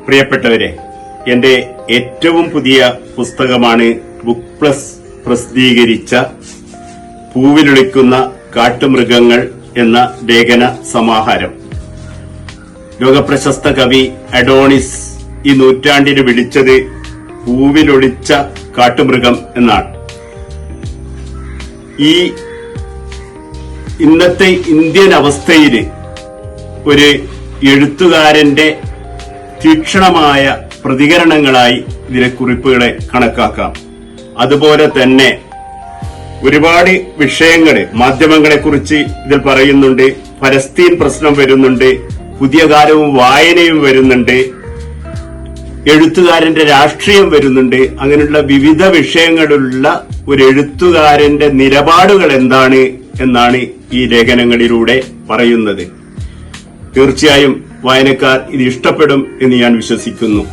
പ്രിയപ്പെട്ടവരെ, എന്റെ ഏറ്റവും പുതിയ പുസ്തകമാണ് ബുക്ക് പ്ലസ് പ്രസിദ്ധീകരിച്ച പൂവിലൊളിക്കുന്ന കാട്ടുമൃഗങ്ങൾ എന്ന ലേഖന സമാഹാരം. ലോകപ്രശസ്ത കവി അഡോണിസ് ഈ നൂറ്റാണ്ടിന് വിളിച്ചത് പൂവിലൊളിച്ച കാട്ടുമൃഗം എന്നാണ്. ഈ ഇന്നത്തെ ഇന്ത്യൻ അവസ്ഥയിൽ ഒരു എഴുത്തുകാരന്റെ തീക്ഷണമായ പ്രതികരണങ്ങളായി ഇതിലെ കുറിപ്പുകളെ കണക്കാക്കാം. അതുപോലെ തന്നെ ഒരുപാട് വിഷയങ്ങൾ മാധ്യമങ്ങളെക്കുറിച്ച് ഇതിൽ പറയുന്നുണ്ട്. ഫലസ്തീൻ പ്രശ്നം വരുന്നുണ്ട്, പുതിയ കാലവും വായനയും വരുന്നുണ്ട്, എഴുത്തുകാരന്റെ രാഷ്ട്രീയം വരുന്നുണ്ട്. അങ്ങനെയുള്ള വിവിധ വിഷയങ്ങളുള്ള ഒരു എഴുത്തുകാരന്റെ നിലപാടുകൾ എന്താണ് എന്നാണ് ഈ ലേഖനങ്ങളിലൂടെ പറയുന്നത്. തീർച്ചയായും വായനക്കാർ ഇത് ഇഷ്ടപ്പെടും എന്ന് ഞാൻ വിശ്വസിക്കുന്നു.